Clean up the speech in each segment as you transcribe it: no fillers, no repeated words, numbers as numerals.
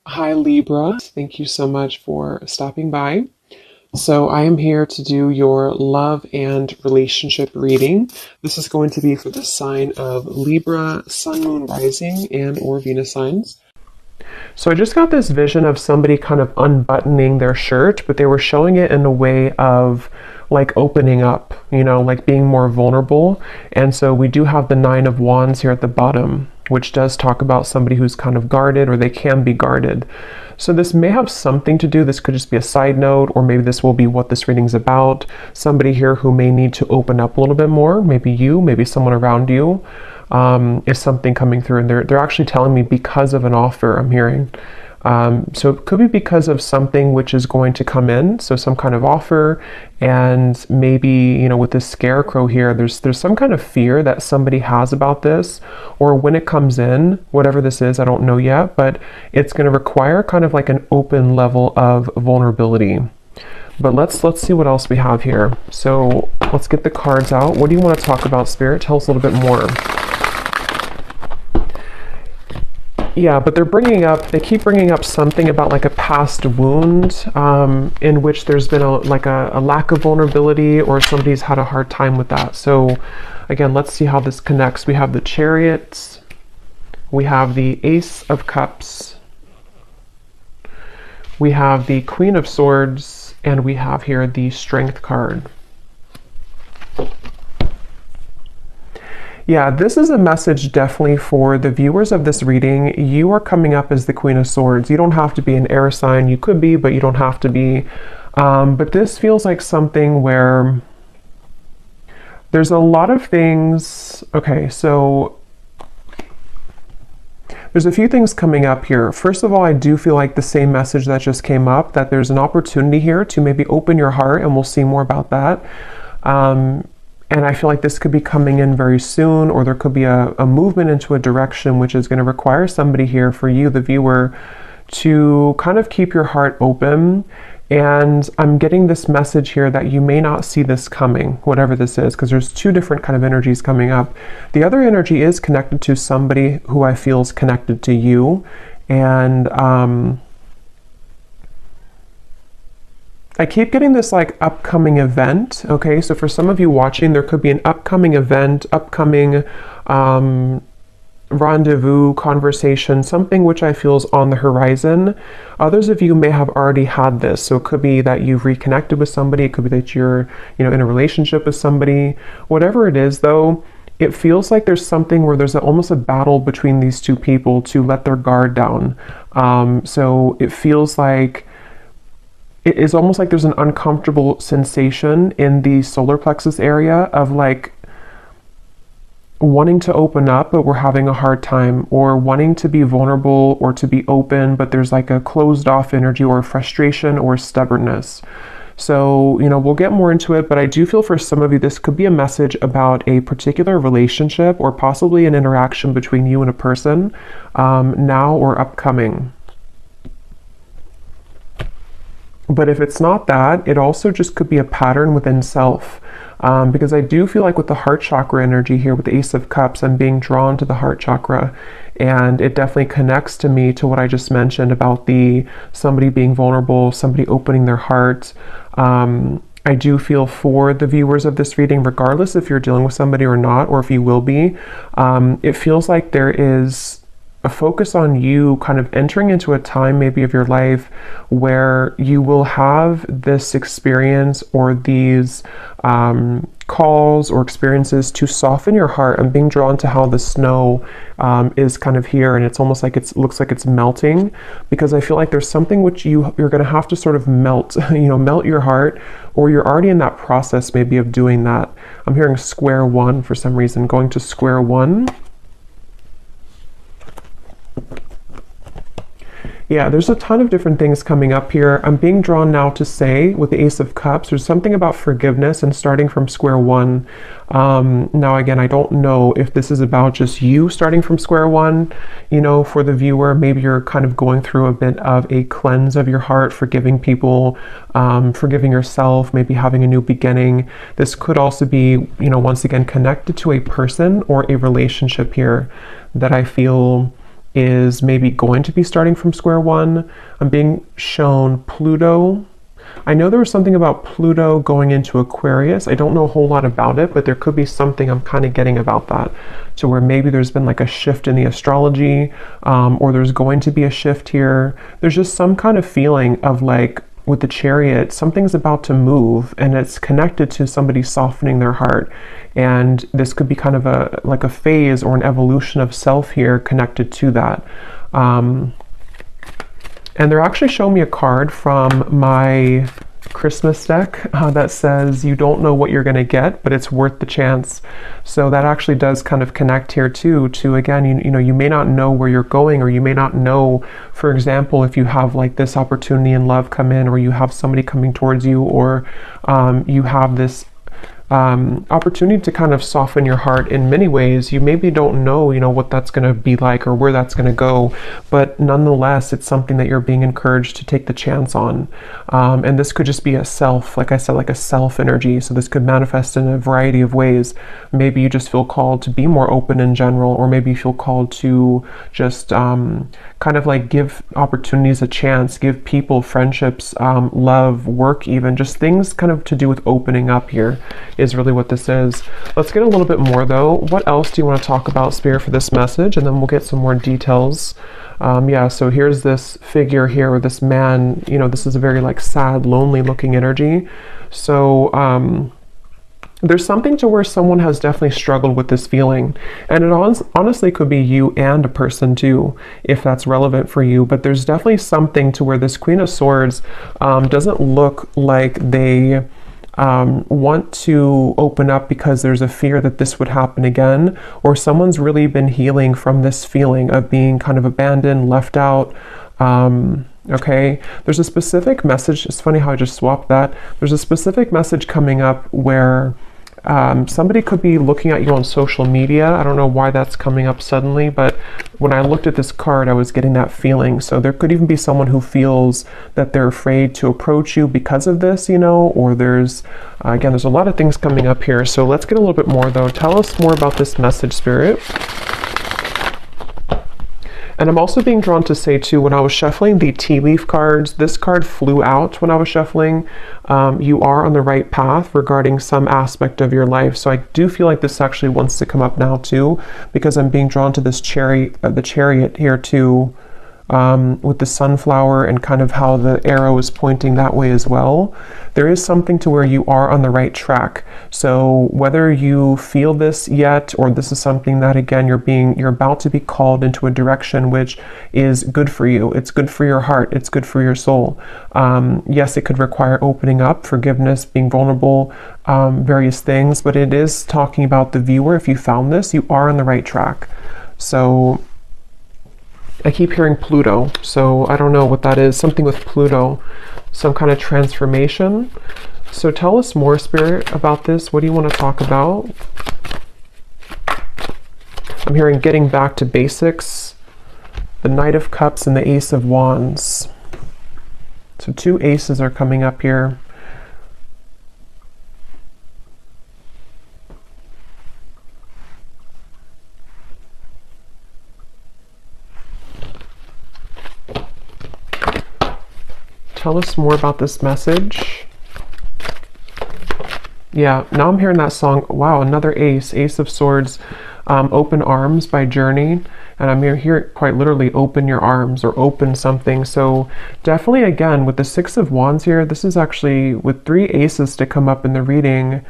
Hi Libra, thank you so much for stopping by. So I am here to do your love and relationship reading. This is going to be for the sign of Libra, Sun, Moon, Rising, and or Venus signs. So I just got this vision of somebody kind of unbuttoning their shirt, but they were showing it in a way of like opening up, like being more vulnerable. And so we do have the Nine of Wands here at the bottom, which does talk about somebody who's kind of guarded, or they can be guarded. So this may have something to do, this could just be a side note, or maybe this will be what this reading's about. Somebody here who may need to open up a little bit more, maybe you, maybe someone around you, is something coming through. And they're actually telling me because of an offer I'm hearing. So it could be because of something which is going to come in, so some kind of offer, and maybe, with this scarecrow here, there's some kind of fear that somebody has about this, or when it comes in, whatever this is, I don't know yet, but it's going to require kind of like an open level of vulnerability. But let's see what else we have here. So let's get the cards out. What do you want to talk about, Spirit? Tell us a little bit more. Yeah, but they keep bringing up something about like a past wound in which there's been a lack of vulnerability, or somebody's had a hard time with that. So again, let's see how this connects. We have the Chariot, we have the Ace of Cups, we have the Queen of Swords, and we have here the Strength card. Yeah, this is a message definitely for the viewers of this reading. You are coming up as the Queen of Swords. You don't have to be an air sign. You could be, but you don't have to be. But this feels like something where there's a lot of things. Okay, so there's a few things coming up here. First of all, I do feel like the same message that just came up, that there's an opportunity here to maybe open your heart, and we'll see more about that. And I feel like this could be coming in very soon, or there could be a movement into a direction which is going to require somebody here, for you, the viewer, to kind of keep your heart open. And I'm getting this message here that you may not see this coming, whatever this is, because there's two different kind of energies coming up. The other energy is connected to somebody who I feel is connected to you. And I keep getting this like upcoming event. Okay, so for some of you watching, there could be an upcoming event, upcoming rendezvous, conversation, something which I feel is on the horizon. Others of you may have already had this. So it could be that you've reconnected with somebody. It could be that you're, in a relationship with somebody. Whatever it is though, it feels like there's something where there's almost a battle between these two people to let their guard down. So it feels like it is almost like there's an uncomfortable sensation in the solar plexus area of like wanting to open up, but we're having a hard time, or wanting to be vulnerable or to be open, but there's like a closed off energy, or frustration or stubbornness. So, we'll get more into it, but I do feel for some of you, this could be a message about a particular relationship, or possibly an interaction between you and a person, now or upcoming. But if it's not that, it also just could be a pattern within self. Because I do feel like with the heart chakra energy here, with the Ace of Cups, I'm being drawn to the heart chakra. And it definitely connects to me to what I just mentioned about somebody being vulnerable, somebody opening their heart. I do feel for the viewers of this reading, regardless if you're dealing with somebody or not, or if you will be, it feels like there is a focus on you kind of entering into a time maybe of your life where you will have this experience, or these calls or experiences to soften your heart. I'm being drawn to how the snow is kind of here, and it's almost like looks like it's melting, because I feel like there's something which you're going to have to sort of melt, melt your heart, or you're already in that process maybe of doing that. I'm hearing square one for some reason, going to square one. Yeah, there's a ton of different things coming up here. I'm being drawn now to say, with the Ace of Cups, there's something about forgiveness and starting from square one. Now, again, I don't know if this is about just you starting from square one, for the viewer. Maybe you're kind of going through a bit of a cleanse of your heart, forgiving people, forgiving yourself, maybe having a new beginning. This could also be, once again, connected to a person or a relationship here that I feel is maybe going to be starting from square one. I'm being shown Pluto. I know there was something about Pluto going into Aquarius. I don't know a whole lot about it, but there could be something I'm kind of getting about that. So where maybe there's been like a shift in the astrology, or there's going to be a shift here. There's just some kind of feeling of like, with the Chariot, something's about to move, and it's connected to somebody softening their heart. And this could be kind of like a phase or an evolution of self here connected to that. And they're actually showing me a card from my Christmas deck that says you don't know what you're going to get, but it's worth the chance. So that actually does kind of connect here too, to again, you know, you may not know where you're going, or you may not know, for example, if you have like this opportunity in love come in, or you have somebody coming towards you, or you have this opportunity to kind of soften your heart in many ways. You maybe don't know, you know, what that's going to be like or where that's going to go, but nonetheless, it's something that you're being encouraged to take the chance on. And this could just be a self, like I said, like a self energy. So this could manifest in a variety of ways. Maybe you just feel called to be more open in general, or maybe you feel called to just kind of like give opportunities a chance, give people friendships, love, work, even just things kind of to do with opening up here is really what this is. Let's get a little bit more though. What else do you want to talk about, Spirit, for this message? And then we'll get some more details. Yeah, so here's this figure here, or this man, you know, this is a very like sad, lonely looking energy. So there's something to where someone has definitely struggled with this feeling, and it honestly could be you and a person too, if that's relevant for you. But there's definitely something to where this Queen of Swords doesn't look like they want to open up because there's a fear that this would happen again, or someone's really been healing from this feeling of being kind of abandoned, left out. Okay, there's a specific message. It's funny how I just swapped that. There's a specific message coming up where somebody could be looking at you on social media. I don't know why that's coming up suddenly, but when I looked at this card, I was getting that feeling. So there could even be someone who feels that they're afraid to approach you because of this, you know, or there's, again, there's a lot of things coming up here. So let's get a little bit more though. Tell us more about this message, Spirit. And I'm also being drawn to say too, when I was shuffling the tea leaf cards, this card flew out when I was shuffling. You are on the right path regarding some aspect of your life. So I do feel like this actually wants to come up now too, because I'm being drawn to this the chariot here too, with the sunflower and kind of how the arrow is pointing that way as well. There is something to where you are on the right track. So whether you feel this yet, or this is something that again you're about to be called into a direction which is good for you. It's good for your heart. It's good for your soul. Yes, it could require opening up, forgiveness, being vulnerable, various things, but it is talking about the viewer. If you found this, you are on the right track. So I keep hearing Pluto, so I don't know what that is. Something with Pluto, some kind of transformation. So tell us more, Spirit, about this. What do you want to talk about? I'm hearing getting back to basics, the Knight of Cups and the Ace of Wands. So two aces are coming up here. Tell us more about this message. Yeah, now I'm hearing that song. Wow, another ace, Ace of Swords, Open Arms by Journey. And I'm here quite literally open your arms or open something. So definitely, again, with the Six of Wands here, this is actually with three aces to come up in the reading.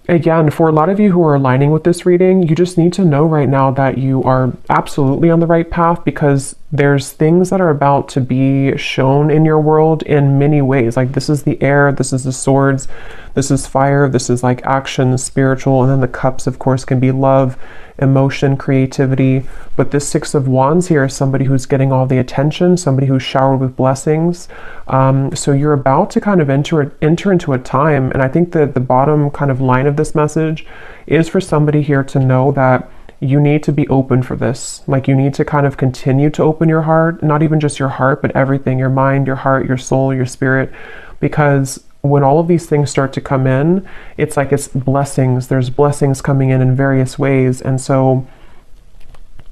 Again, for a lot of you who are aligning with this reading, you just need to know right now that you are absolutely on the right path, because there's things that are about to be shown in your world in many ways. Like this is the air, this is the swords, this is fire, this is like action, spiritual, and then the cups, of course, can be love, emotion, creativity. But this Six of Wands here is somebody who's getting all the attention, somebody who's showered with blessings. So you're about to kind of enter into a time, and I think that the bottom kind of line of this message is for somebody here to know that you need to be open for this. Like you need to kind of continue to open your heart, not even just your heart, but everything, your mind, your heart, your soul, your spirit, because when all of these things start to come in, it's like it's blessings. There's blessings coming in various ways. And so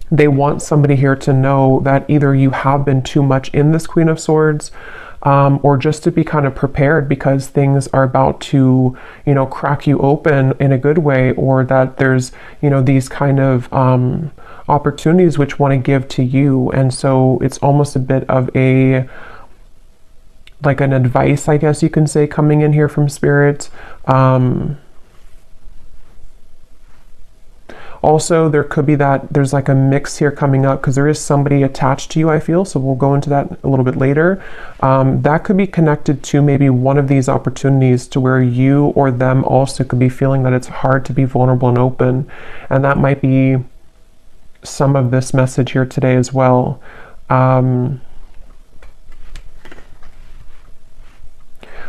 they want somebody here to know that either you have been too much in this Queen of Swords, or just to be kind of prepared because things are about to, you know, crack you open in a good way, or that there's, you know, these kind of opportunities which want to give to you. And so it's almost a bit of a, like an advice, I guess you can say, coming in here from Spirit. Also, there could be that there's like a mix here coming up because there is somebody attached to you, I feel. So we'll go into that a little bit later. That could be connected to maybe one of these opportunities to where you or them also could be feeling that it's hard to be vulnerable and open. And that might be some of this message here today as well.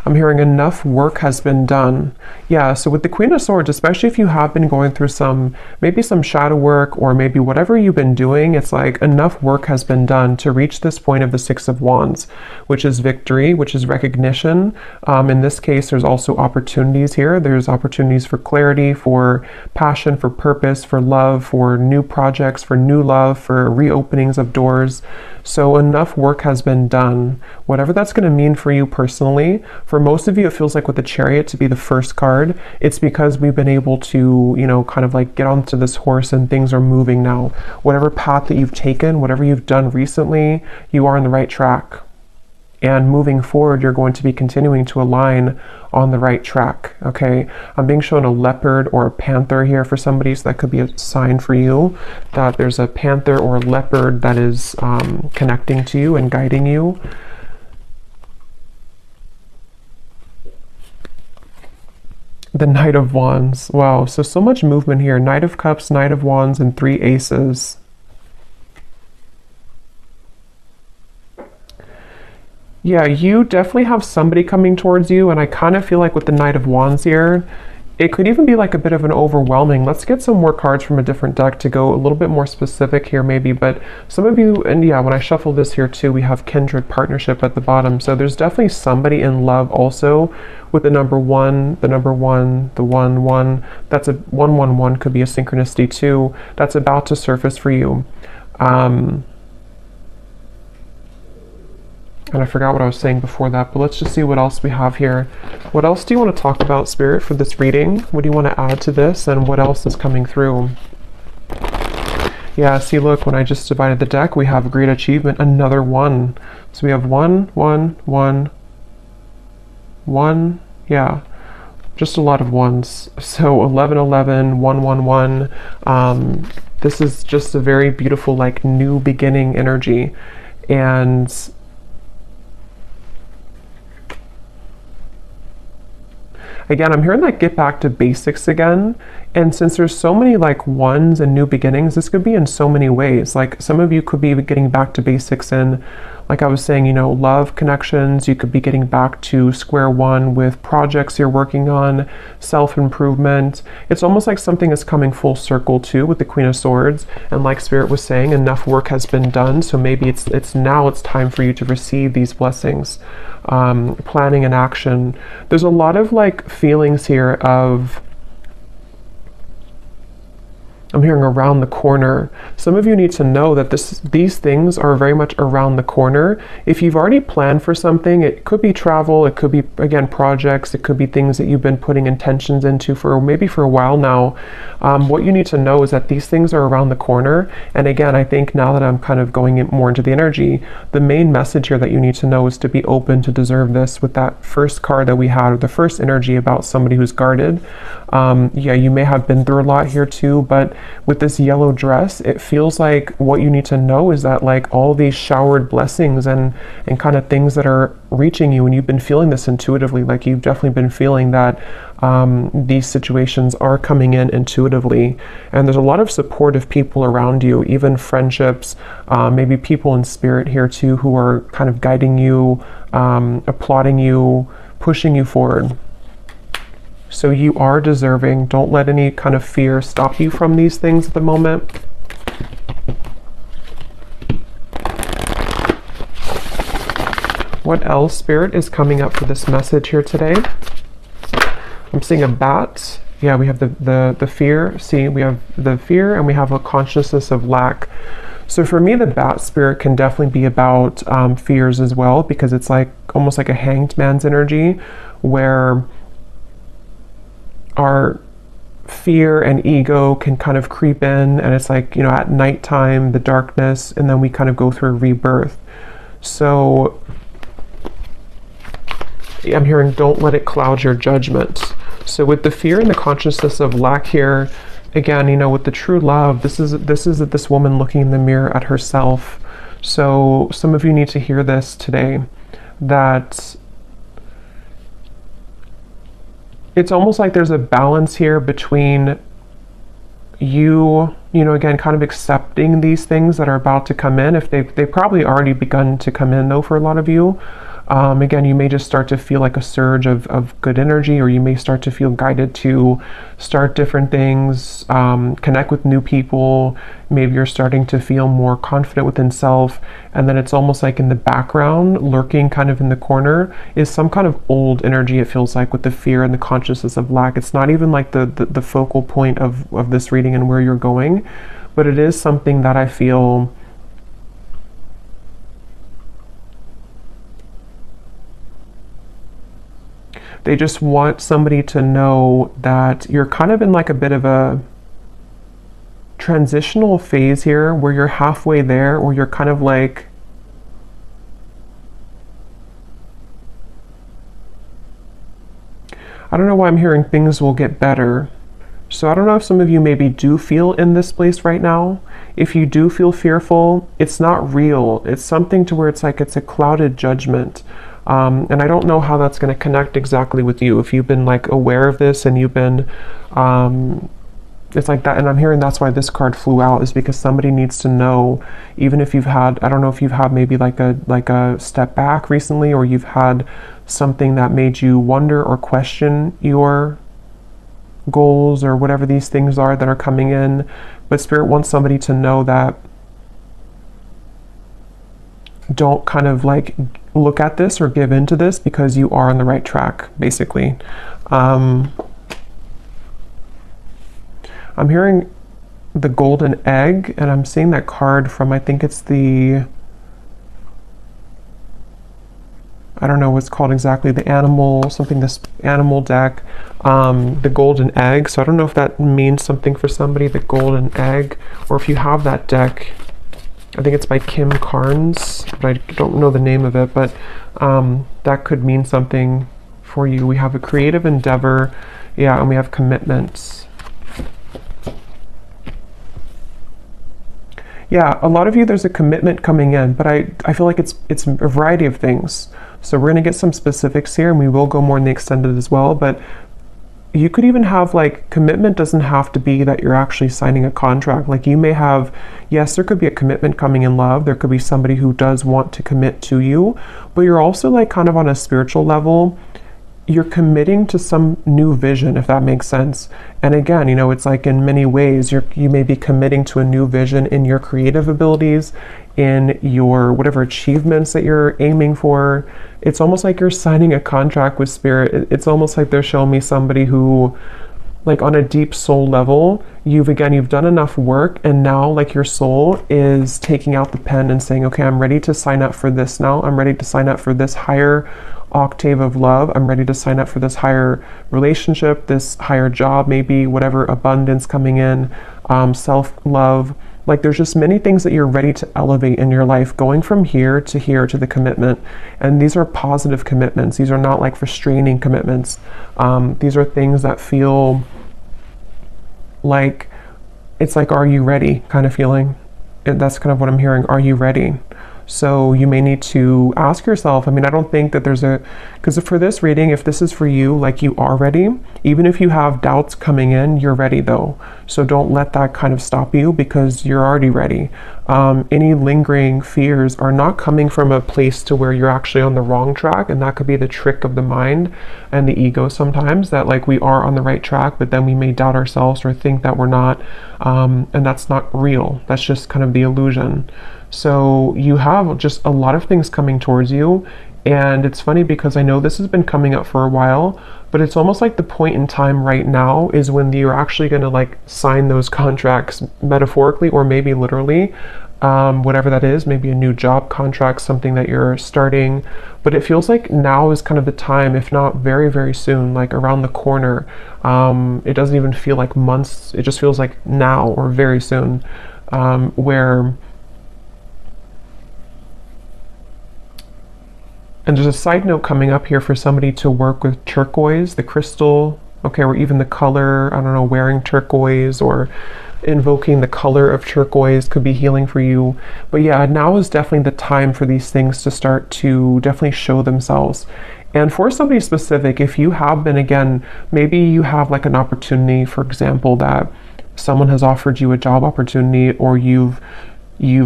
I'm hearing enough work has been done. Yeah, so with the Queen of Swords, especially if you have been going through maybe some shadow work, or maybe whatever you've been doing, it's like enough work has been done to reach this point of the Six of Wands, which is victory, which is recognition. In this case, there's also opportunities here. There's opportunities for clarity, for passion, for purpose, for love, for new projects, for new love, for reopenings of doors. So enough work has been done. Whatever that's going to mean for you personally. For most of you, it feels like with the Chariot to be the first card, it's because we've been able to, you know, kind of like get onto this horse and things are moving now. Whatever path that you've taken, whatever you've done recently, you are on the right track. And moving forward, you're going to be continuing to align on the right track, okay? I'm being shown a leopard or a panther here for somebody, so that could be a sign for you that there's a panther or a leopard that is connecting to you and guiding you. The Knight of Wands. Wow, so much movement here. Knight of Cups, Knight of Wands, and 3 aces. Yeah, you definitely have somebody coming towards you, and I kind of feel like with the Knight of Wands here, it could even be like a bit of an overwhelming. Let's get some more cards from a different deck to go a little bit more specific here maybe, but some of you, and yeah, when I shuffle this here too, we have kindred partnership at the bottom, so there's definitely somebody in love also with the number 1, the 1, that's a 111 could be a synchronicity too, that's about to surface for you. And I forgot what I was saying before that, but let's just see what else we have here. What else do you want to talk about, Spirit, for this reading? What do you want to add to this, and what else is coming through? Yeah, see, look, when I just divided the deck, we have great achievement, another 1. So we have 1, 1, 1, 1, yeah, just a lot of 1s. So 11, 11, 1, 1, 1. This is just a very beautiful, like, new beginning energy. And again, I'm hearing like get back to basics again. And since there's so many like 1s and new beginnings, this could be in so many ways. Like some of you could be getting back to basics in, like I was saying, you know, love connections. You could be getting back to square one with projects you're working on, self-improvement. It's almost like something is coming full circle too with the Queen of Swords. And like Spirit was saying, enough work has been done. So maybe it's time for you to receive these blessings. Planning and action. There's a lot of like feelings here of, I'm hearing around the corner. Some of you need to know that these things are very much around the corner. If you've already planned for something, it could be travel, it could be, again, projects, it could be things that you've been putting intentions into for maybe for a while now. What you need to know is that these things are around the corner. And again, I think now that I'm kind of going more into the energy, the main message here that you need to know is to be open to deserve this with that first card that we had, or the first energy about somebody who's guarded. Yeah, you may have been through a lot here too, but with this yellow dress, it feels like what you need to know is that like all these showered blessings and kind of things that are reaching you, and you've been feeling this intuitively, like you've definitely been feeling that these situations are coming in intuitively, and there's a lot of supportive people around you, even friendships, maybe people in spirit here too who are kind of guiding you, applauding you, pushing you forward. So you are deserving. Don't let any kind of fear stop you from these things at the moment. What else, Spirit, is coming up for this message here today? I'm seeing a bat Yeah, we have the fear. See, we have the fear and we have a consciousness of lack. So for me, the bat spirit can definitely be about fears as well, because it's like almost like a hanged man's energy, where our fear and ego can kind of creep in, and it's like, you know, at nighttime, the darkness, and then we kind of go through a rebirth. So I'm hearing, don't let it cloud your judgment. So with the fear and the consciousness of lack here, again, you know, with the true love, this is this woman looking in the mirror at herself. So some of you need to hear this today, that it's almost like there's a balance here between you know, again, kind of accepting these things that are about to come in. If they've probably already begun to come in though for a lot of you. Again, you may just start to feel like a surge of good energy, or you may start to feel guided to start different things, connect with new people. Maybe you're starting to feel more confident within self. And then it's almost like in the background, lurking kind of in the corner, is some kind of old energy, it feels like, with the fear and the consciousness of lack. It's not even like the focal point of this reading and where you're going, but it is something that I feel they just want somebody to know that you're kind of in like a bit of a transitional phase here, where you're halfway there, or you're kind of like, I don't know why I'm hearing things will get better. So I don't know if some of you maybe do feel in this place right now. If you do feel fearful, it's not real. It's something to where it's like it's a clouded judgment. And I don't know how that's going to connect exactly with you. If you've been like aware of this and you've been, it's like that. And I'm hearing that's why this card flew out, is because somebody needs to know, even if you've had, I don't know if you've had maybe like a step back recently, or you've had something that made you wonder or question your goals or whatever these things are that are coming in. But Spirit wants somebody to know that don't kind of like look at this or give into this, because you are on the right track, basically. I'm hearing the golden egg, and I'm seeing that card from, I think it's the, I don't know what's called exactly, the animal, something, this animal deck, the golden egg. So I don't know if that means something for somebody, the golden egg, or if you have that deck. I think it's by Kim Carnes, but I don't know the name of it, but that could mean something for you. We have a creative endeavor, yeah, and we have commitments. Yeah, a lot of you, there's a commitment coming in, but I feel like it's a variety of things. So we're going to get some specifics here, and we will go more in the extended as well, but you could even have like, commitment doesn't have to be that you're actually signing a contract. Like you may have, yes, there could be a commitment coming in love. There could be somebody who does want to commit to you, but you're also like kind of on a spiritual level, you're committing to some new vision, if that makes sense. And again, you know, it's like in many ways, you may be committing to a new vision in your creative abilities, in your whatever achievements that you're aiming for. It's almost like you're signing a contract with Spirit. It's almost like they're showing me somebody who, like on a deep soul level, you've done enough work, and now like your soul is taking out the pen and saying, okay, I'm ready to sign up for this now. I'm ready to sign up for this higher octave of love. I'm ready to sign up for this higher relationship, this higher job, maybe whatever abundance coming in, self-love. Like there's just many things that you're ready to elevate in your life, going from here to the commitment. And these are positive commitments. These are not like restraining commitments. These are things that feel like, it's like, are you ready kind of feeling. That's kind of what I'm hearing. Are you ready? So you may need to ask yourself, I mean, I don't think that there's because for this reading, if this is for you, like you are ready, even if you have doubts coming in, you're ready though. So don't let that kind of stop you, because you're already ready. Any lingering fears are not coming from a place to where you're actually on the wrong track. And that could be the trick of the mind and the ego sometimes, that like we are on the right track, but then we may doubt ourselves or think that we're not. And that's not real. That's just kind of the illusion. So you have just a lot of things coming towards you, And it's funny because I know this has been coming up for a while, but it's almost like the point in time right now is when you're actually going to like sign those contracts, metaphorically or maybe literally, whatever that is, maybe a new job contract, something that you're starting. But it feels like now is kind of the time, if not very, very soon, like around the corner. It doesn't even feel like months, it just feels like now or very soon, where... And there's a side note coming up here for somebody to work with turquoise, the crystal, okay, or even the color, I don't know, wearing turquoise or invoking the color of turquoise could be healing for you. But yeah, now is definitely the time for these things to start to definitely show themselves. And for somebody specific, if you have been, again, maybe you have like an opportunity, for example, that someone has offered you a job opportunity, or you've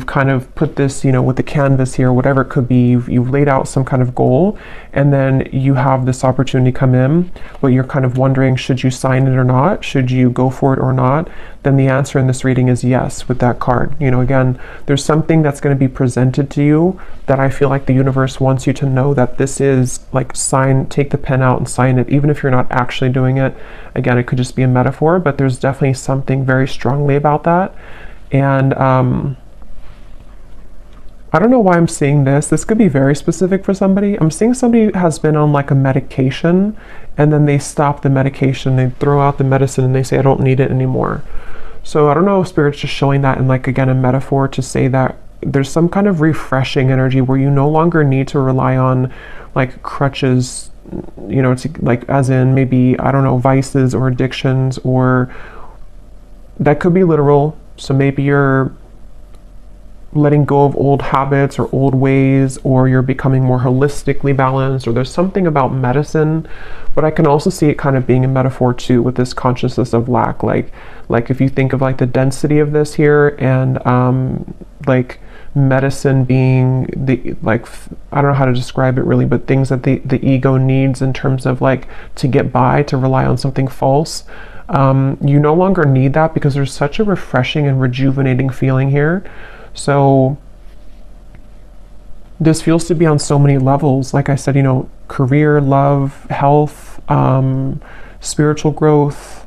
kind of put this, you know, with the canvas here, whatever it could be, you've laid out some kind of goal, and then you have this opportunity come in, but you're kind of wondering, should you sign it or not? Should you go for it or not? Then the answer in this reading is yes with that card. You know, again, there's something that's going to be presented to you that I feel like the universe wants you to know that this is like take the pen out and sign it, even if you're not actually doing it. Again, it could just be a metaphor, but there's definitely something very strongly about that. And, I don't know why I'm seeing this. This could be very specific for somebody. I'm seeing somebody has been on like a medication, and then they stop the medication, they throw out the medicine, and they say, I don't need it anymore. So I don't know if Spirit's just showing that in like, again, a metaphor to say that there's some kind of refreshing energy where you no longer need to rely on like crutches, you know, to like, as in maybe, I don't know, vices or addictions, or that could be literal. So maybe you're letting go of old habits or old ways, or you're becoming more holistically balanced, or there's something about medicine. But I can also see it kind of being a metaphor too, with this consciousness of lack. Like if you think of like the density of this here, and like medicine being the, like, I don't know how to describe it really, but things that the ego needs in terms of like to get by, to rely on something false. You no longer need that, because there's such a refreshing and rejuvenating feeling here. So this feels to be on so many levels. Like I said, you know, career, love, health, spiritual growth.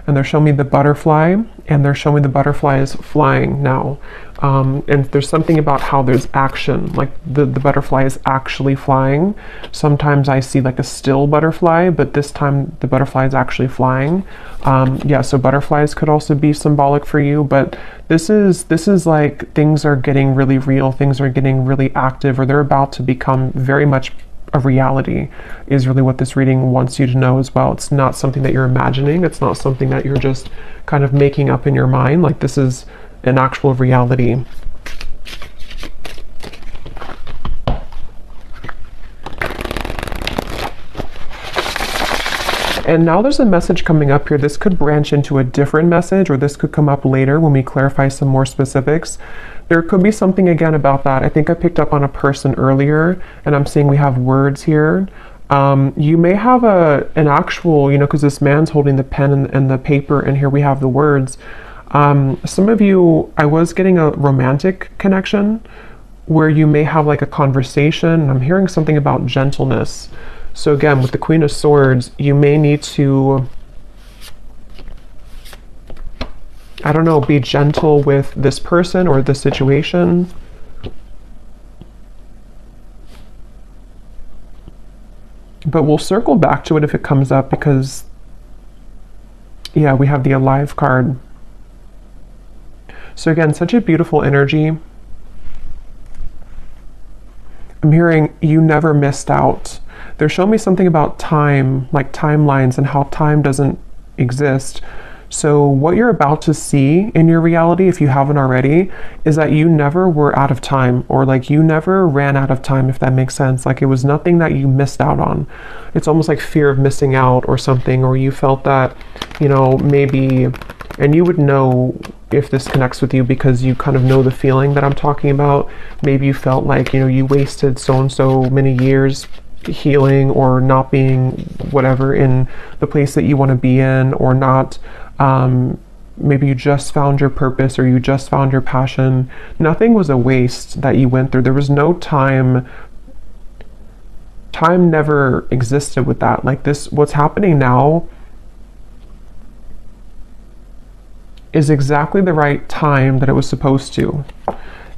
And they're showing me the butterfly, and they're showing the butterfly is flying now. And there's something about how there's action, like the butterfly is actually flying. Sometimes I see like a still butterfly, but this time the butterfly is actually flying. Yeah, so butterflies could also be symbolic for you, but this is like things are getting really real, things are getting really active, or they're about to become very much a reality, is really what this reading wants you to know as well. It's not something that you're imagining. It's not something that you're just kind of making up in your mind. Like, this is an actual reality. And now there's a message coming up here. This could branch into a different message, or this could come up later when we clarify some more specifics. There could be something again about that. I think I picked up on a person earlier, and I'm seeing we have words here. You may have an actual, you know, because this man's holding the pen and the paper, and here we have the words. Some of you, I was getting a romantic connection where you may have like a conversation. I'm hearing something about gentleness. So again, with the Queen of Swords, you may need to, I don't know, be gentle with this person or this situation. But we'll circle back to it if it comes up, because, yeah, we have the Alive card. So again, such a beautiful energy. I'm hearing you never missed out. They're showing me something about time, like timelines, and how time doesn't exist. So what you're about to see in your reality, if you haven't already, is that you never were out of time, or like you never ran out of time, if that makes sense. Like, it was nothing that you missed out on. It's almost like fear of missing out or something, or you felt that, you know, maybe, and you would know if this connects with you because you kind of know the feeling that I'm talking about. Maybe you felt like, you know, you wasted so and so many years healing, or not being whatever in the place that you want to be in, or not maybe you just found your purpose or you just found your passion. Nothing was a waste that you went through. There was no time. Time never existed with that. Like this, what's happening now is exactly the right time that it was supposed to.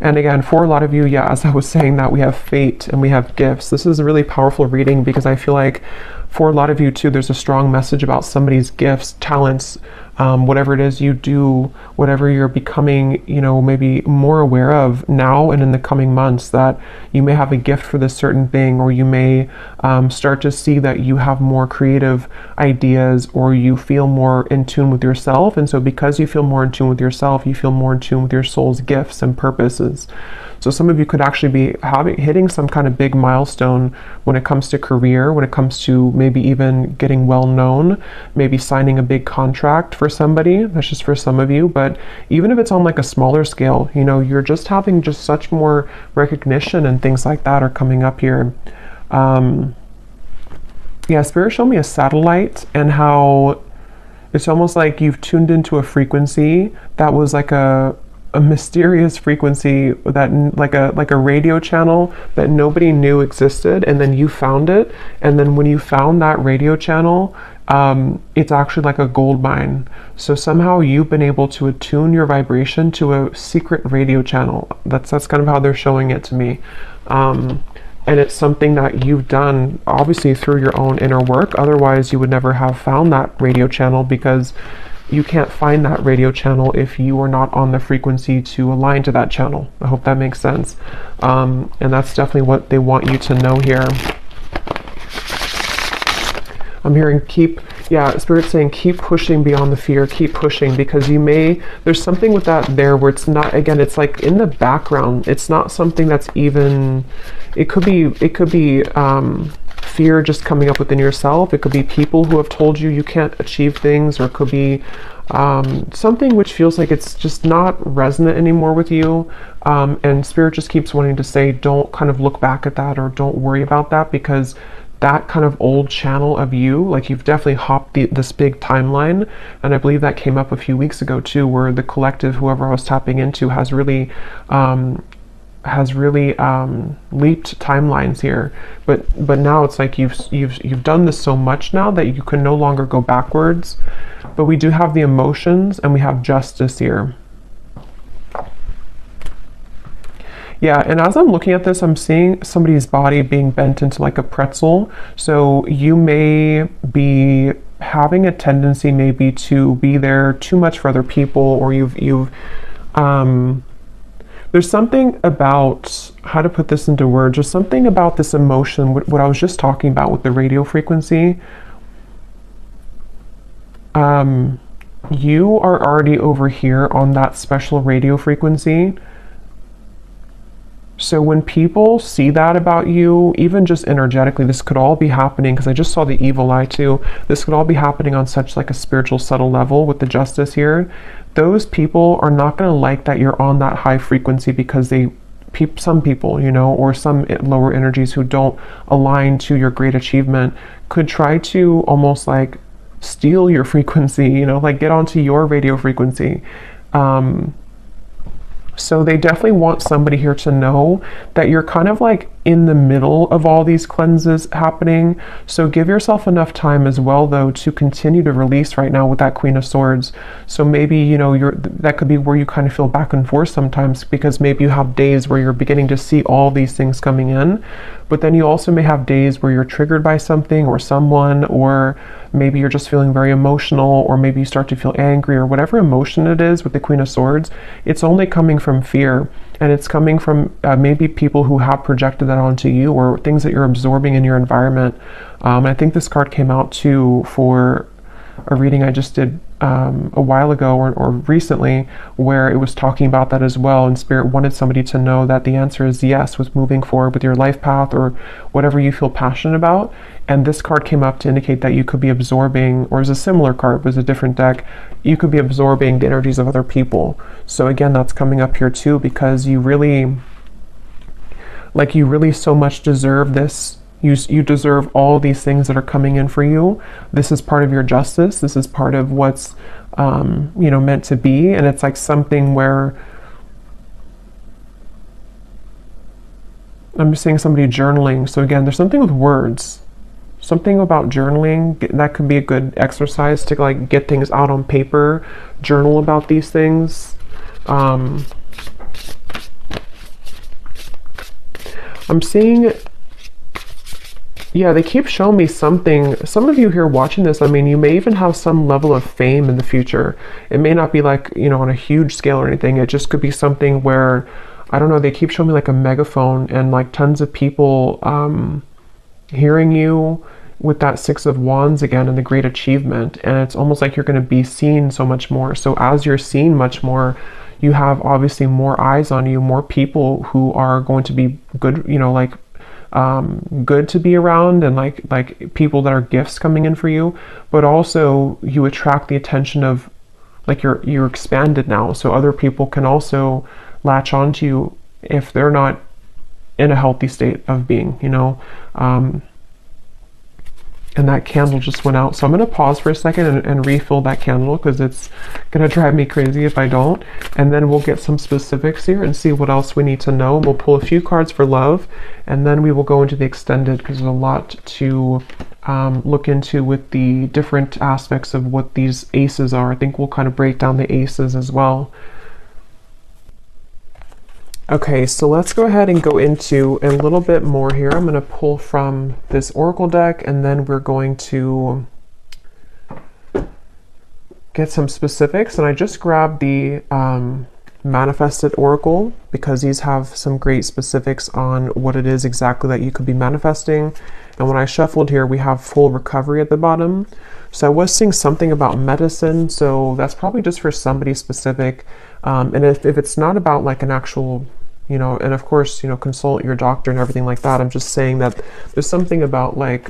And again, for a lot of you, yeah, as I was saying that, we have fate and we have gifts. This is a really powerful reading because I feel like for a lot of you too, there's a strong message about somebody's gifts, talents, whatever it is you do, whatever you're becoming, you know, maybe more aware of now and in the coming months, that you may have a gift for this certain thing, or you may start to see that you have more creative ideas, or you feel more in tune with yourself. And so because you feel more in tune with yourself, you feel more in tune with your soul's gifts and purposes. So some of you could actually be hitting some kind of big milestone when it comes to career, when it comes to maybe even getting well known, maybe signing a big contract for somebody. That's just for some of you. But even if it's on like a smaller scale, you know, you're just having just such more recognition and things like that are coming up here. Yeah, Spirit showed me a satellite and how it's almost like you've tuned into a frequency that was like a mysterious frequency, that like a radio channel that nobody knew existed, and then you found it. And then when you found that radio channel, it's actually like a gold mine. So somehow you've been able to attune your vibration to a secret radio channel. That's kind of how they're showing it to me. And it's something that you've done obviously through your own inner work. Otherwise you would never have found that radio channel, because you can't find that radio channel if you are not on the frequency to align to that channel. I hope that makes sense. And that's definitely what they want you to know here. I'm hearing Spirit's saying keep pushing beyond the fear, keep pushing, because there's something with that there where it's not, again, it's like in the background. It's not something that's even, it could be fear just coming up within yourself. It could be people who have told you you can't achieve things, or it could be something which feels like it's just not resonant anymore with you. And Spirit just keeps wanting to say, don't kind of look back at that, or don't worry about that, because that kind of old channel of you, like you've definitely hopped this big timeline. And I believe that came up a few weeks ago too, where the collective, whoever I was tapping into, has really leaped timelines here. But now it's like you've done this so much now that you can no longer go backwards. But we do have the emotions and we have justice here. Yeah, and as I'm looking at this, I'm seeing somebody's body being bent into like a pretzel. So you may be having a tendency maybe to be there too much for other people, or there's something about, how to put this into words, there's something about this emotion, what I was just talking about with the radio frequency. You are already over here on that special radio frequency. So when people see that about you, even just energetically, this could all be happening, because I just saw the evil eye too. This could all be happening on such like a spiritual subtle level with the justice here. Those people are not going to like that you're on that high frequency, because some people, you know, or some lower energies who don't align to your great achievement could try to almost like steal your frequency, you know, like get onto your radio frequency. So they definitely want somebody here to know that you're kind of like in the middle of all these cleanses happening. So give yourself enough time as well, though, to continue to release right now with that Queen of Swords. So maybe, you know, that could be where you kind of feel back and forth sometimes, because maybe you have days where you're beginning to see all these things coming in, but then you also may have days where you're triggered by something or someone, or maybe you're just feeling very emotional, or maybe you start to feel angry, or whatever emotion it is with the Queen of Swords. It's only coming from fear, and it's coming from maybe people who have projected that onto you, or things that you're absorbing in your environment. I think this card came out too for a reading I just did a while ago or recently, where it was talking about that as well, and Spirit wanted somebody to know that the answer is yes with moving forward with your life path or whatever you feel passionate about. And this card came up to indicate that you could be absorbing, or it was a similar card, it was a different deck, you could be absorbing the energies of other people. So again, that's coming up here too, because you really so much deserve this. You deserve all these things that are coming in for you. This is part of your justice. This is part of what's you know, meant to be. And it's like something where I'm just seeing somebody journaling. So again, there's something with words, something about journaling that could be a good exercise to like get things out on paper, journal about these things. I'm seeing, yeah, they keep showing me something. Some of you here watching this, I mean, you may even have some level of fame in the future. It may not be like, you know, on a huge scale or anything. It just could be something where, I don't know, they keep showing me like a megaphone and like tons of people hearing you with that Six of Wands again and the great achievement. And it's almost like you're going to be seen so much more. So as you're seen much more, you have obviously more eyes on you, more people who are going to be good, you know, like good to be around, and like people that are gifts coming in for you. But also you attract the attention of, like, you're expanded now, so other people can also latch onto you if they're not in a healthy state of being, you know. And that candle just went out, so I'm going to pause for a second and refill that candle, because it's going to drive me crazy if I don't. And then we'll get some specifics here and see what else we need to know. We'll pull a few cards for love, and then we will go into the extended, because there's a lot to look into with the different aspects of what these aces are. I think we'll kind of break down the aces as well. Okay, so let's go ahead and go into a little bit more here. I'm going to pull from this oracle deck, and then we're going to get some specifics. And I just grabbed the manifested oracle, because these have some great specifics on what it is exactly that you could be manifesting. And when I shuffled here, we have full recovery at the bottom. So I was seeing something about medicine, so that's probably just for somebody specific. And if it's not about like an actual, you know, and of course, you know, consult your doctor and everything like that. I'm just saying that there's something about like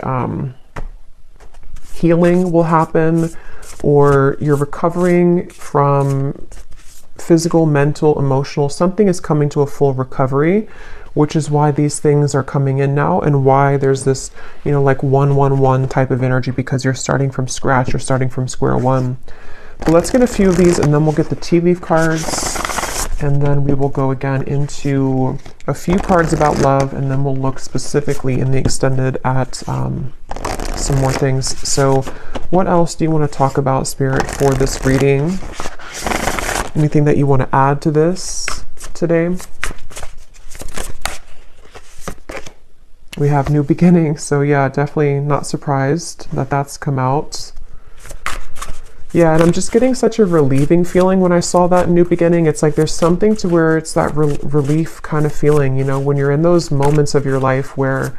healing will happen, or you're recovering from physical, mental, emotional. Something is coming to a full recovery, which is why these things are coming in now, and why there's this, you know, like 111 type of energy, because you're starting from scratch, you're starting from square one. But let's get a few of these, and then we'll get the tea leaf cards. And then we will go again into a few cards about love, and then we'll look specifically in the extended at some more things. So what else do you want to talk about, Spirit, for this reading? Anything that you want to add to this today? We have new beginnings, so yeah, definitely not surprised that that's come out. Yeah, and I'm just getting such a relieving feeling when I saw that new beginning. It's like there's something to where it's that relief kind of feeling, you know, when you're in those moments of your life where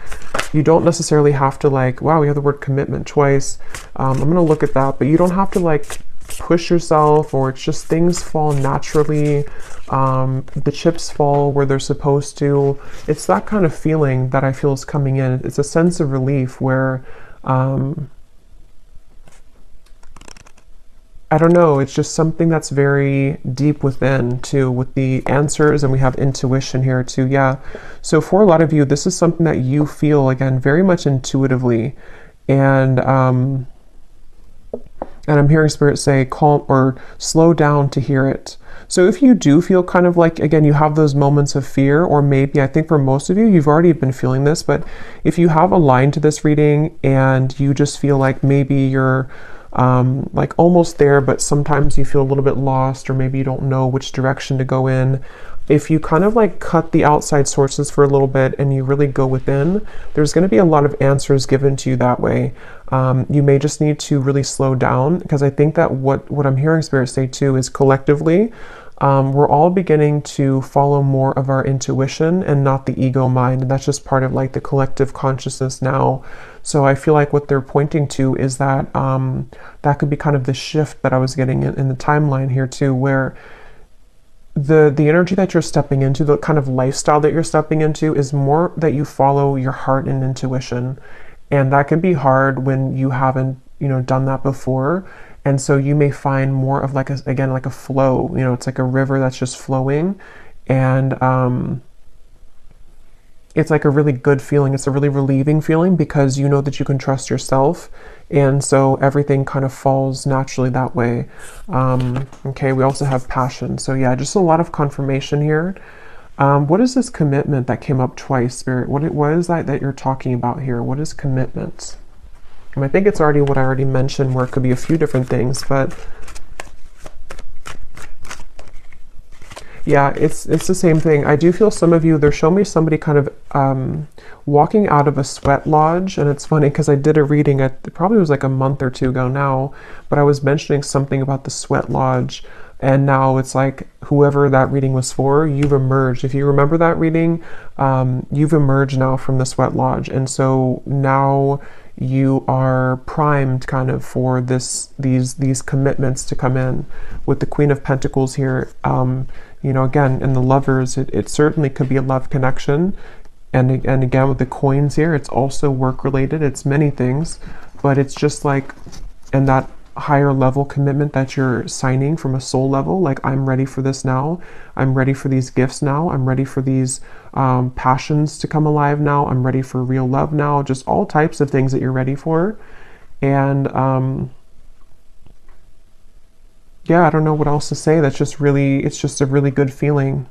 you don't necessarily have to, like, wow, we have the word commitment twice. I'm going to look at that, but you don't have to like push yourself, or it's just things fall naturally. The chips fall where they're supposed to. It's that kind of feeling that I feel is coming in. It's a sense of relief where, I don't know, it's just something that's very deep within too, with the answers, and we have intuition here too. Yeah. So for a lot of you, this is something that you feel, again, very much intuitively. And I'm hearing Spirit say calm or slow down to hear it. So if you do feel kind of like, again, you have those moments of fear, or maybe, I think for most of you, you've already been feeling this, but if you have aligned to this reading and you just feel like maybe you're like almost there, but sometimes you feel a little bit lost, or maybe you don't know which direction to go in. If you kind of like cut the outside sources for a little bit and you really go within, there's going to be a lot of answers given to you that way. You may just need to really slow down, because I think that what I'm hearing Spirit say too is collectively, we're all beginning to follow more of our intuition and not the ego mind. And that's just part of like the collective consciousness now. So I feel like what they're pointing to is that that could be kind of the shift that I was getting in the timeline here too, where the energy that you're stepping into, the kind of lifestyle that you're stepping into, is more that you follow your heart and intuition. And that can be hard when you haven't, you know, done that before. And so you may find more of like again, like a flow, you know, it's like a river that's just flowing. And it's like a really good feeling. It's a really relieving feeling because you know that you can trust yourself. And so everything kind of falls naturally that way. Okay, we also have passion. So yeah, just a lot of confirmation here. What is this commitment that came up twice, Spirit? What is that you're talking about here? What is commitment? And I think it's already what I already mentioned, where it could be a few different things, but yeah, it's the same thing. I do feel some of you, they're showing me somebody kind of walking out of a sweat lodge. And it's funny because I did a reading, it probably was like a month or two ago now, but I was mentioning something about the sweat lodge. And now it's like whoever that reading was for, you've emerged. If you remember that reading, you've emerged now from the sweat lodge. And so now you are primed kind of for these commitments to come in. With the Queen of Pentacles here, you know, again, in the lovers, it certainly could be a love connection. And again, with the coins here, it's also work related. It's many things, but it's just like, and that higher level commitment that you're signing from a soul level, like I'm ready for this now. I'm ready for these gifts now. I'm ready for these passions to come alive now. I'm ready for real love now. Just all types of things that you're ready for. And yeah, I don't know what else to say. That's just really, it's just a really good feeling.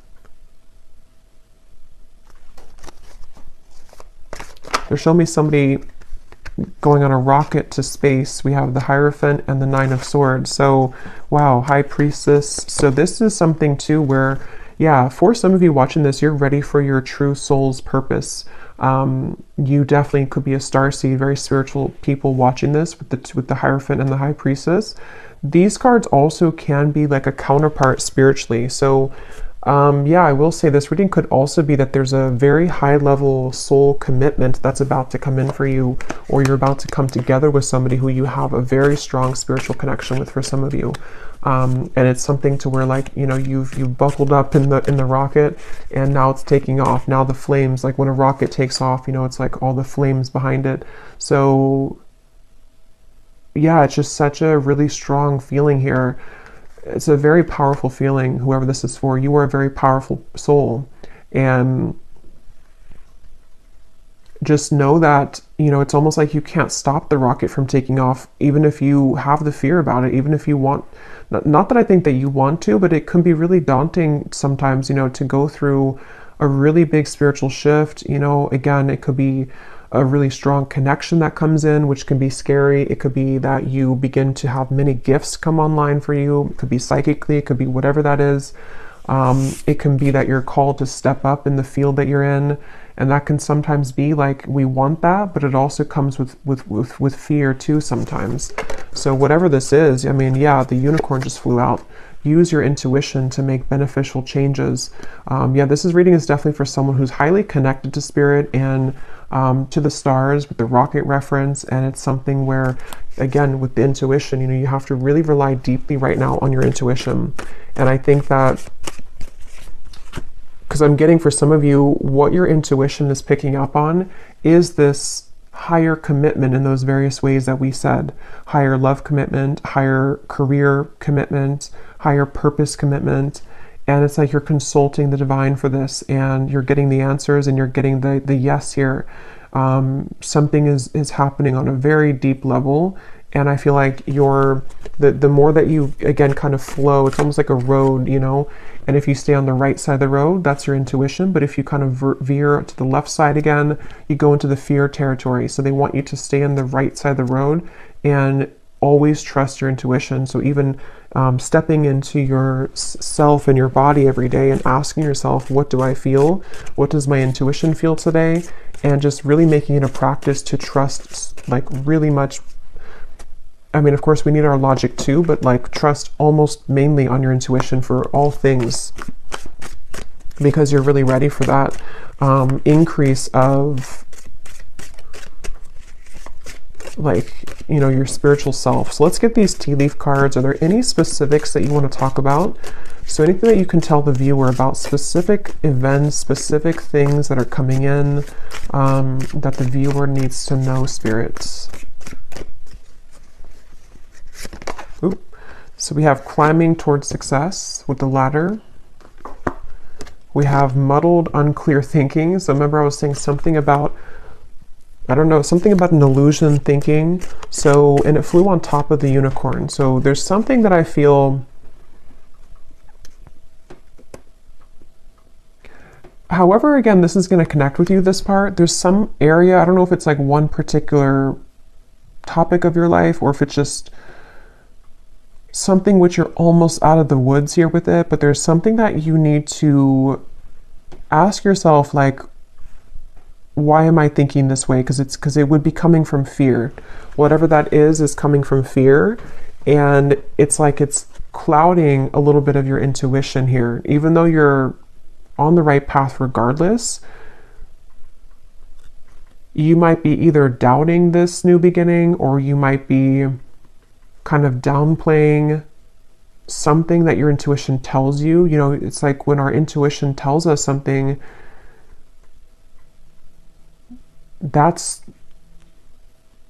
They're showing me somebody going on a rocket to space. We have the Hierophant and the Nine of Swords. So, wow, High Priestess. So this is something too where, yeah, for some of you watching this, you're ready for your true soul's purpose. You definitely could be a starseed, very spiritual people watching this with the Hierophant and the High Priestess. These cards also can be like a counterpart spiritually. So yeah, I will say this reading could also be that there's a very high level soul commitment that's about to come in for you, or you're about to come together with somebody who you have a very strong spiritual connection with for some of you. And it's something to where, like, you know, you've buckled up in the rocket and now it's taking off. Now the flames, like when a rocket takes off, you know, it's like all the flames behind it. So yeah, it's just such a really strong feeling here. It's a very powerful feeling, whoever this is for. You are a very powerful soul. And just know that, you know, it's almost like you can't stop the rocket from taking off, even if you have the fear about it, even if you want, not that I think that you want to, but it can be really daunting sometimes, you know, to go through a really big spiritual shift. You know, again, it could be a really strong connection that comes in, which can be scary. It could be that you begin to have many gifts come online for you. It could be psychically, it could be whatever that is. It can be that you're called to step up in the field that you're in. And that can sometimes be like, we want that, but it also comes with fear too sometimes. So whatever this is, I mean, yeah, the unicorn just flew out. Use your intuition to make beneficial changes. Yeah, this reading is definitely for someone who's highly connected to spirit and to the stars with the rocket reference. And it's something where, again, with the intuition, you know, you have to really rely deeply right now on your intuition. And I think that, because I'm getting for some of you, what your intuition is picking up on is this higher commitment in those various ways that we said. Higher love commitment, higher career commitment, higher purpose commitment. And it's like you're consulting the divine for this, and you're getting the answers, and you're getting the yes here. Something is happening on a very deep level. And I feel like the more that you, again, kind of flow, it's almost like a road, you know, and if you stay on the right side of the road, that's your intuition. But if you kind of veer to the left side again, you go into the fear territory. So they want you to stay on the right side of the road and always trust your intuition. So even stepping into your self and your body every day and asking yourself, what do I feel? What does my intuition feel today? And just really making it a practice to trust, like, really much. I mean, of course, we need our logic too, but like trust almost mainly on your intuition for all things, because you're really ready for that increase of, like, you know, your spiritual self. So let's get these tea leaf cards. Are there any specifics that you want to talk about? So anything that you can tell the viewer about specific events, specific things that are coming in that the viewer needs to know, spirits. Oop. So we have climbing towards success with the ladder. We have muddled, unclear thinking. So remember I was saying something about, I don't know, something about an illusion thinking. So, and it flew on top of the unicorn. So there's something that I feel, however, again, this is going to connect with you, this part. There's some area, I don't know if it's like one particular topic of your life or if it's just something which you're almost out of the woods here with it, but there's something that you need to ask yourself, like, why am I thinking this way? Because it would be coming from fear. Whatever that is coming from fear, and it's like it's clouding a little bit of your intuition here, even though you're on the right path regardless. You might be either doubting this new beginning, or you might be kind of downplaying something that your intuition tells you. You know, it's like when our intuition tells us something, that's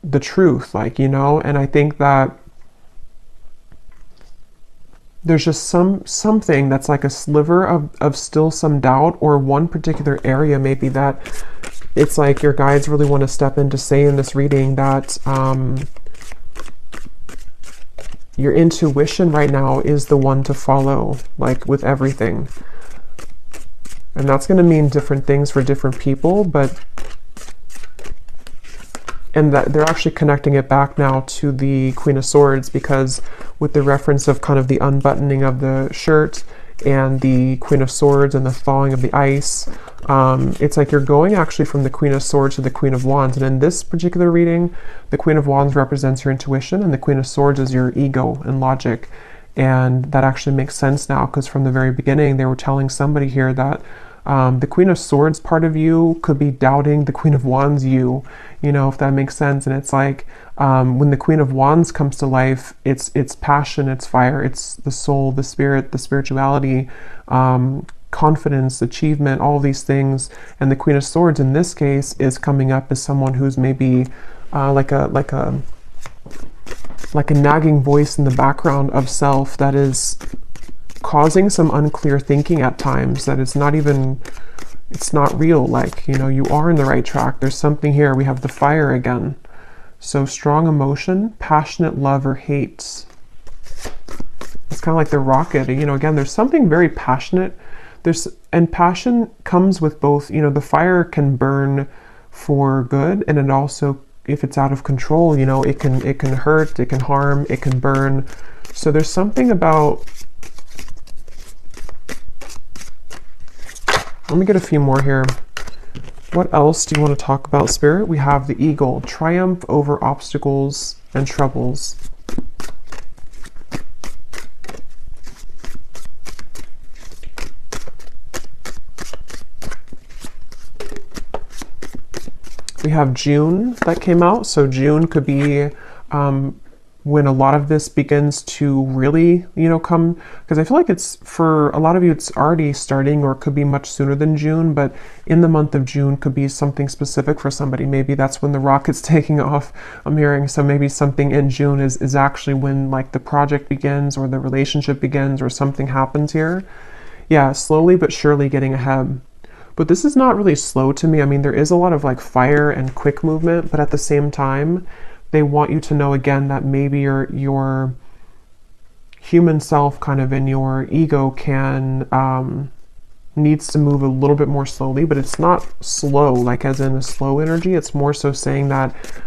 the truth, like, you know. And I think that there's just something that's like a sliver of still some doubt, or one particular area maybe that it's like your guides really want to step in to say in this reading that your intuition right now is the one to follow, like with everything. And that's going to mean different things for different people, but and that they're actually connecting it back now to the Queen of Swords, because with the reference of kind of the unbuttoning of the shirt and the Queen of Swords and the thawing of the ice, it's like you're going actually from the Queen of Swords to the Queen of Wands. And in this particular reading, the Queen of Wands represents your intuition and the Queen of Swords is your ego and logic. And that actually makes sense now, because from the very beginning they were telling somebody here that the Queen of Swords part of you could be doubting the Queen of Wands you know, if that makes sense. And it's like when the Queen of Wands comes to life, it's passion, it's fire, it's the soul, the spirit, the spirituality, confidence, achievement, all these things. And the Queen of Swords in this case is coming up as someone who's maybe like a nagging voice in the background of self that is causing some unclear thinking at times, that it's not even, it's not real. Like, you know, you are in the right track. There's something here. We have the fire again. So strong emotion, passionate love or hate. It's kind of like the rocket, you know, again, there's something very passionate. And passion comes with both, you know, the fire can burn for good, and it also, if it's out of control, you know, it can hurt, it can harm, it can burn. So there's something about, let me get a few more here. What else do you want to talk about, Spirit? We have the eagle, triumph over obstacles and troubles. We have June that came out. So June could be when a lot of this begins to really, you know, come, because I feel like it's, for a lot of you, it's already starting, or it could be much sooner than June, but in the month of June could be something specific for somebody. Maybe that's when the rocket's taking off, I'm hearing. So maybe something in June is actually when like the project begins, or the relationship begins, or something happens here. Yeah, slowly but surely getting ahead. But this is not really slow to me. I mean, there is a lot of like fire and quick movement, but at the same time, they want you to know again that maybe your human self, kind of in your ego, can needs to move a little bit more slowly, but it's not slow, like as in a slow energy. It's more so saying that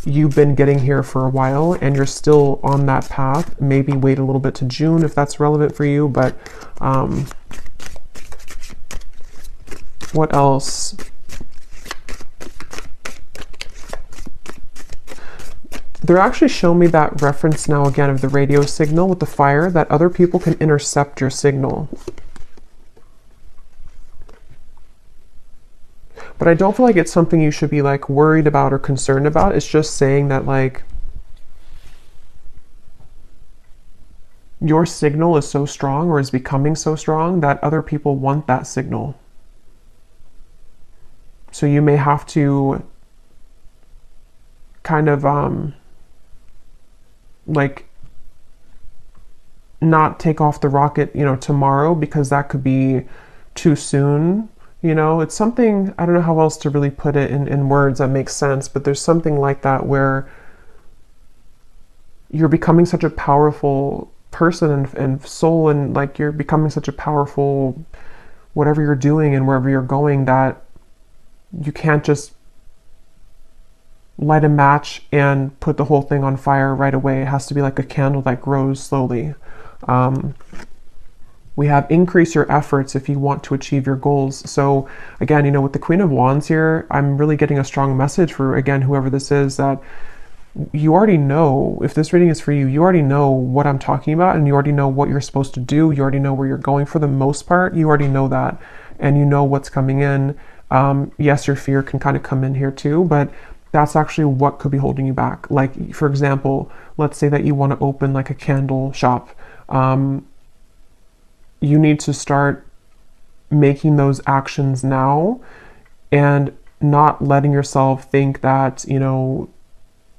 you've been getting here for a while and you're still on that path. Maybe wait a little bit to June if that's relevant for you, but what else? They're actually showing me that reference now again of the radio signal with the fire, that other people can intercept your signal. But I don't feel like it's something you should be like worried about or concerned about. It's just saying that like your signal is so strong, or is becoming so strong, that other people want that signal. So you may have to kind of like not take off the rocket, you know, tomorrow, because that could be too soon. You know, it's something, I don't know how else to really put it in words that makes sense, but there's something like that where you're becoming such a powerful person and soul, and like you're becoming such a powerful whatever you're doing and wherever you're going, that you can't just light a match and put the whole thing on fire right away. It has to be like a candle that grows slowly. We have increase your efforts if you want to achieve your goals. So again, you know, with the Queen of Wands here, I'm really getting a strong message for, again, whoever this is, that you already know, if this reading is for you, you already know what I'm talking about, and you already know what you're supposed to do. You already know where you're going for the most part. You already know that, and you know what's coming in. Yes, your fear can kind of come in here too, but that's actually what could be holding you back. Like, for example, let's say that you want to open like a candle shop. You need to start making those actions now and not letting yourself think that, you know,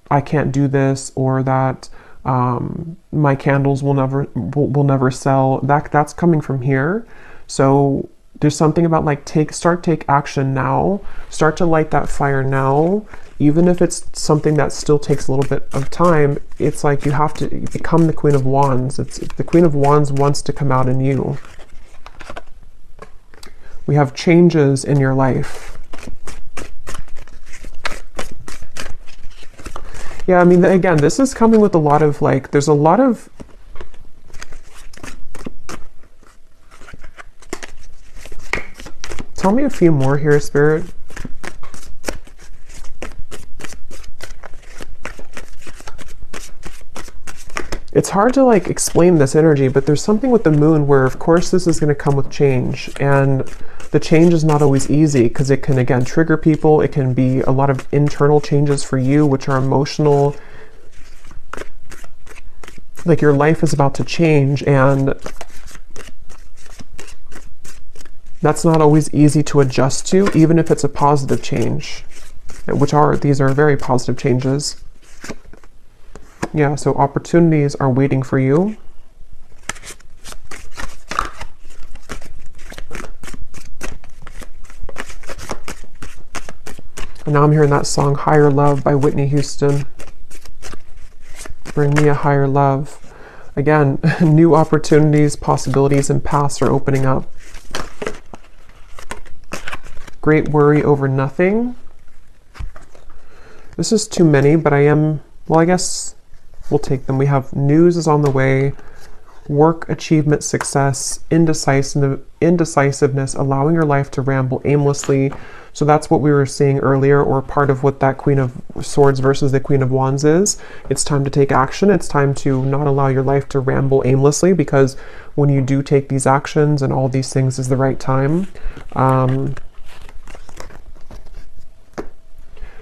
I can't do this, or that my candles will never sell. That's coming from here. So there's something about like take action now. Start to light that fire now, even if it's something that still takes a little bit of time. It's like you have to become the Queen of Wands. The Queen of Wands wants to come out in you. We have changes in your life. Yeah, I mean, again, this is coming with a lot of like, there's a lot of tell me a few more here, Spirit. It's hard to like explain this energy, but there's something with the moon where, of course, this is going to come with change, and the change is not always easy because it can, again, trigger people. It can be a lot of internal changes for you, which are emotional. Like your life is about to change, and that's not always easy to adjust to, even if it's a positive change, these are very positive changes. Yeah, so opportunities are waiting for you. And now I'm hearing that song, Higher Love by Whitney Houston. Bring me a higher love. Again, new opportunities, possibilities, and paths are opening up. Great worry over nothing. This is too many, but well, I guess we'll take them. We have news is on the way, work, achievement, success, indecisiveness, allowing your life to ramble aimlessly. So that's what we were seeing earlier, or part of what that Queen of Swords versus the Queen of Wands is. It's time to take action. It's time to not allow your life to ramble aimlessly, because when you do take these actions and all these things is the right time.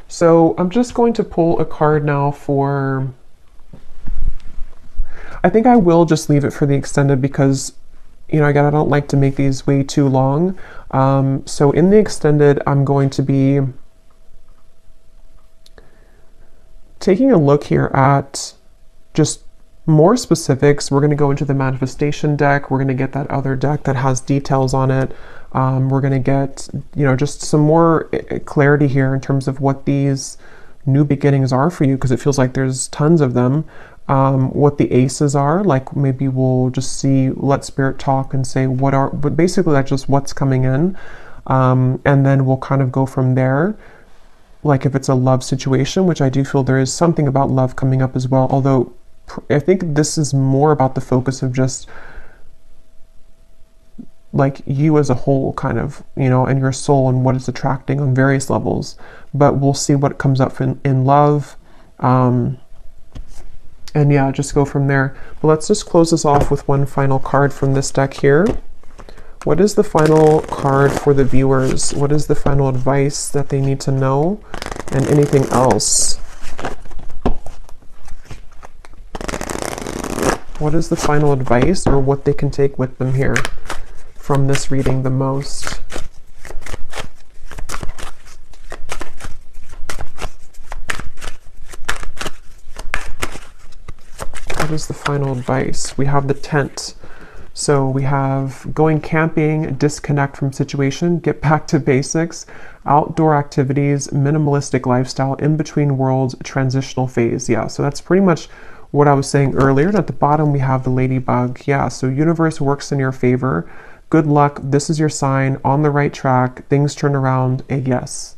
So I'm just going to pull a card now for, I think I will just leave it for the extended because, you know, again, I don't like to make these way too long. So in the extended, I'm going to be taking a look here at just more specifics. We're going to go into the manifestation deck. We're going to get that other deck that has details on it. We're going to get, you know, just some more clarity here in terms of what these new beginnings are for you, because it feels like there's tons of them. What the aces are, like maybe we'll just see, let Spirit talk and say but basically that's just what's coming in. And then we'll kind of go from there. Like if it's a love situation, which I do feel there is something about love coming up as well. Although I think this is more about the focus of just like you as a whole, kind of, you know, and your soul and what it's attracting on various levels. But we'll see what comes up in love. And yeah, just go from there. But let's just close this off with one final card from this deck here. What is the final card for the viewers? What is the final advice that they need to know? And anything else? What is the final advice, or what they can take with them here from this reading the most? What is the final advice? We have the tent. So we have going camping, disconnect from situation, get back to basics, outdoor activities, minimalistic lifestyle, in between worlds, transitional phase. Yeah, so that's pretty much what I was saying earlier. And at the bottom we have the ladybug. Yeah, so universe works in your favor. Good luck. This is your sign, on the right track. Things turn around. A yes.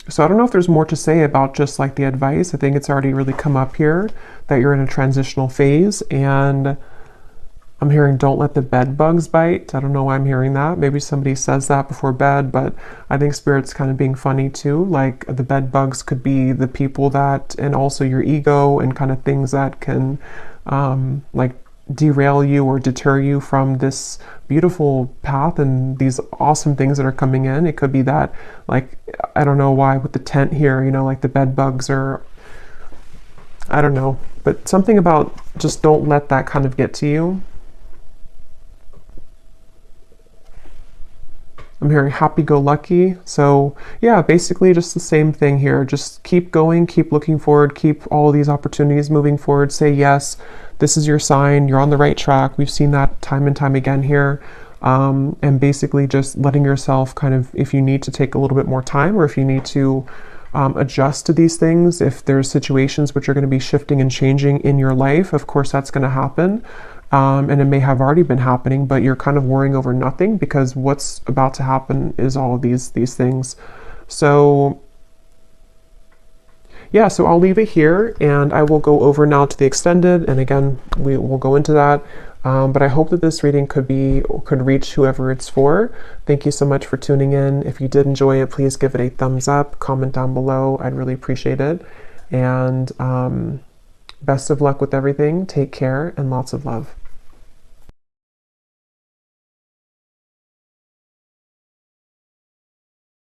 So I don't know if there's more to say about just like the advice. I think it's already really come up here that you're in a transitional phase, and I'm hearing don't let the bed bugs bite. I don't know why I'm hearing that. Maybe somebody says that before bed, but I think Spirit's kind of being funny too. Like the bed bugs could be the people that, and also your ego and kind of things that can like derail you or deter you from this beautiful path and these awesome things that are coming in. It could be that, like, I don't know why with the tent here, you know, like the bed bugs or I don't know, but something about just don't let that kind of get to you. I'm hearing happy-go-lucky. So yeah, basically just the same thing here. Just keep going, keep looking forward, keep all these opportunities moving forward. Say yes, this is your sign. You're on the right track. We've seen that time and time again here. And basically just letting yourself kind of, if you need to take a little bit more time or if you need to adjust to these things, if there's situations which are going to be shifting and changing in your life, of course that's going to happen. And it may have already been happening, but you're kind of worrying over nothing because what's about to happen is all of these things. So yeah, so I'll leave it here and I will go over now to the extended. And again, we will go into that. But I hope that this reading could reach whoever it's for. Thank you so much for tuning in. If you did enjoy it, please give it a thumbs up, comment down below. I'd really appreciate it. And best of luck with everything. Take care and lots of love.